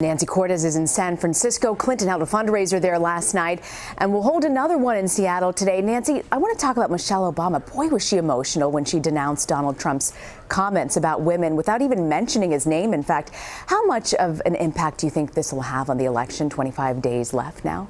Nancy Cortez is in San Francisco. Clinton held a fundraiser there last night and will hold another one in Seattle today. Nancy, I want to talk about Michelle Obama. Boy, was she emotional when she denounced Donald Trump's comments about women without even mentioning his name. In fact, how much of an impact do you think this will have on the election? 25 days left now.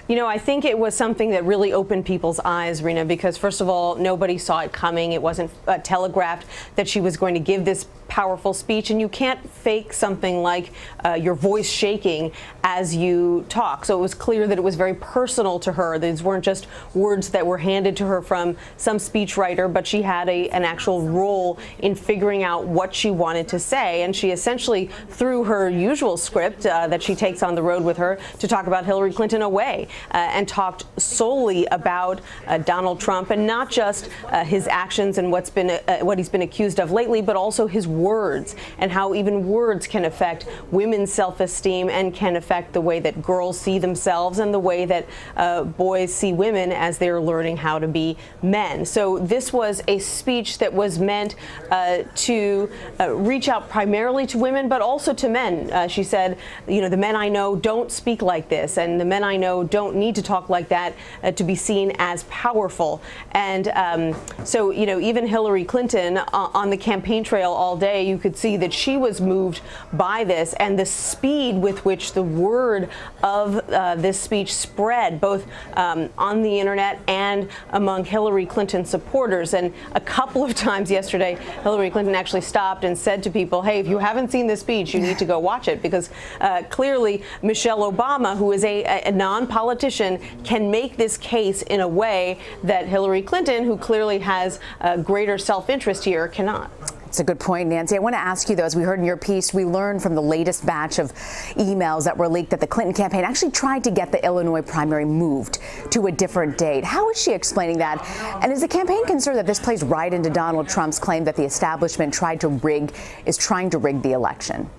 You know, I think it was something that really opened people's eyes, Rena, because first of all, nobody saw it coming. It wasn't telegraphed that she was going to give this powerful speech, and you can't fake something like your voice shaking as you talk. So it was clear that it was very personal to her. These weren't just words that were handed to her from some speechwriter, but she had an actual role in figuring out what she wanted to say. And she essentially threw her usual script that she takes on the road with her to talk about Hillary Clinton away and talked solely about Donald Trump, and not just his actions and what he's been accused of lately, but also his words and how even words can affect women's self-esteem and can affect the way that girls see themselves and the way that boys see women as they're learning how to be men. So this was a speech that was meant to reach out primarily to women, but also to men. She said, you know, the men I know don't speak like this, and the men I know don't need to talk like that to be seen as powerful. And so, you know, even Hillary Clinton on the campaign trail all day, you could see that she was moved by this, and the speed with which the word of this speech spread, both on the internet and among Hillary Clinton supporters. And a couple of times yesterday, Hillary Clinton actually stopped and said to people, hey, if you haven't seen this speech, you need to go watch it, because clearly Michelle Obama, who is a non-politician, can make this case in a way that Hillary Clinton, who clearly has greater self-interest here, cannot. It's a good point, Nancy. I want to ask you, though, as we heard in your piece, we learned from the latest batch of emails that were leaked that the Clinton campaign actually tried to get the Illinois primary moved to a different date. How is she explaining that? And is the campaign concerned that this plays right into Donald Trump's claim that the establishment is trying to rig the election?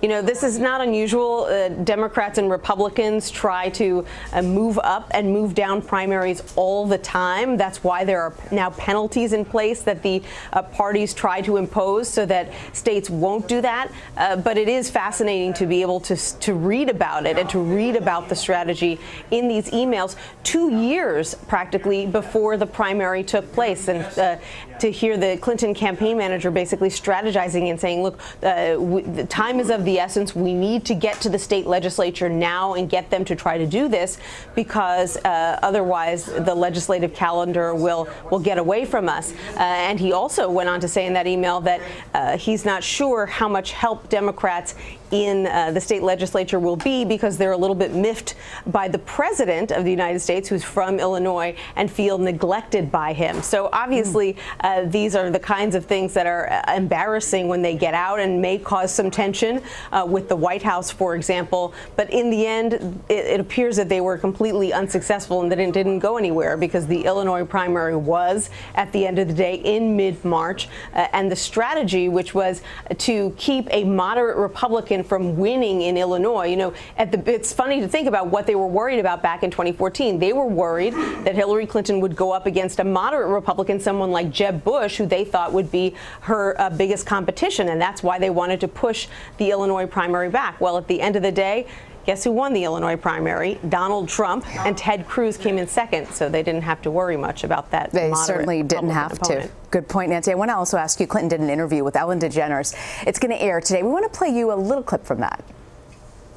You know, this is not unusual. Democrats and Republicans try to move up and move down primaries all the time. That's why there are now penalties in place that the parties try to impose so that states won't do that. But it is fascinating to be able to read about it and to read about the strategy in these emails 2 years practically before the primary took place. And to hear the Clinton campaign manager basically strategizing and saying, look, the time is of the essence. We need to get to the state legislature now and get them to try to do this, because otherwise the legislative calendar will get away from us. And he also went on to say in that email that he's not sure how much help Democrats in the state legislature will be, because they're a little bit miffed by the president of the United States, who's from Illinois, and feel neglected by him. So obviously these are the kinds of things that are embarrassing when they get out and may cause some tension with the White House, for example. But in the end, it appears that they were completely unsuccessful and that it didn't go anywhere, because the Illinois primary was, at the end of the day, in mid-March. And the strategy, which was to keep a moderate Republican from winning in Illinois, you know, it's funny to think about what they were worried about back in 2014. They were worried that Hillary Clinton would go up against a moderate Republican, someone like Jeb Bush, who they thought would be her biggest competition, and that's why they wanted to push the Illinois primary back. Well, at the end of the day, guess who won the Illinois primary? Donald Trump, and Ted Cruz came in second, so they didn't have to worry much about that. They certainly didn't have to. Good point, Nancy. I want to also ask you, Clinton did an interview with Ellen DeGeneres. It's going to air today. We want to play you a little clip from that.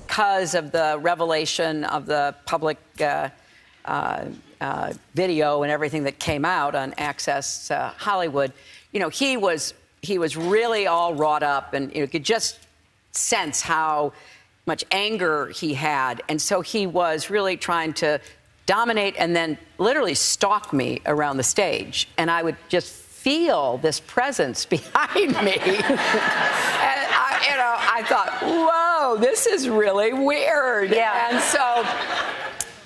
Because of the revelation of the public video and everything that came out on Access Hollywood, you know, he was really all wrought up, and you could just sense how much anger he had. And so he was really trying to dominate and then literally stalk me around the stage. And I would just feel this presence behind me. And I thought, whoa, this is really weird. Yeah. And so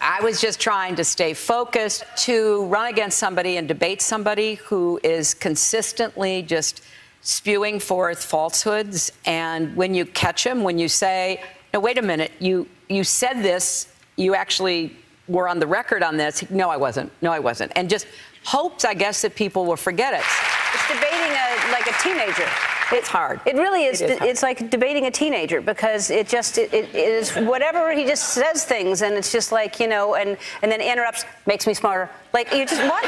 I was just trying to stay focused, to run against somebody and debate somebody who is consistently just spewing forth falsehoods. And when you catch him, when you say, no, wait a minute, you said this, you actually were on the record on this. No, I wasn't. No, I wasn't. And just hopes, I guess, that people will forget it. It's debating like a teenager. It's hard. It really is. It is hard. It's like debating a teenager because it is whatever, he just says things and it's just like, you know, and then interrupts, makes me smarter. Like, you just, what?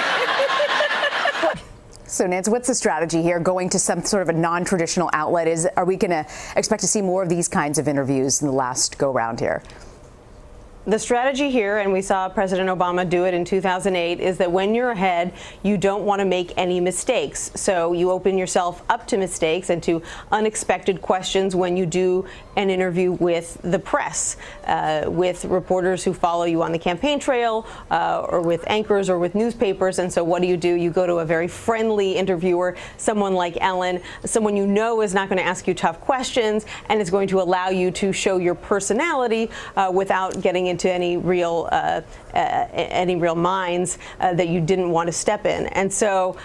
So, Nancy, what's the strategy here? Going to some sort of a non-traditional outlet? Are we going to expect to see more of these kinds of interviews in the last go-round here? The strategy here, and we saw President Obama do it in 2008, is that when you're ahead, you don't want to make any mistakes. So you open yourself up to mistakes and to unexpected questions when you do an interview with the press, with reporters who follow you on the campaign trail, or with anchors or with newspapers. And so what do? You go to a very friendly interviewer, someone like Ellen, someone you know is not going to ask you tough questions and is going to allow you to show your personality without getting into any real mines that you didn't want to step in. And so,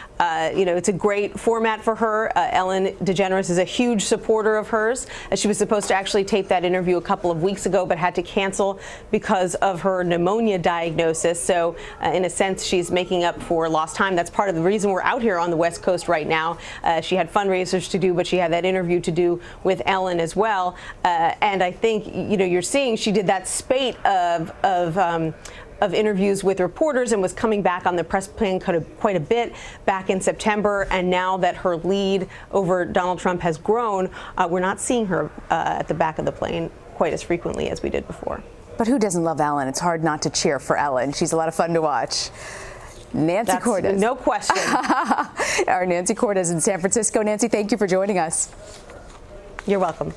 you know, it's a great format for her. Ellen DeGeneres is a huge supporter of hers. She was supposed to actually tape that interview a couple of weeks ago, but had to cancel because of her pneumonia diagnosis. So, in a sense, she's making up for lost time. That's part of the reason we're out here on the West Coast right now. She had fundraisers to do, but she had that interview to do with Ellen as well. And I think, you know, you're seeing she did that spate of interviews with reporters and was coming back on the press plane quite a bit back in September. And now that her lead over Donald Trump has grown, we're not seeing her at the back of the plane quite as frequently as we did before. But who doesn't love Ellen? It's hard not to cheer for Ellen. She's a lot of fun to watch. Nancy Cordes. No question. Our Nancy Cordes in San Francisco. Nancy, thank you for joining us. You're welcome.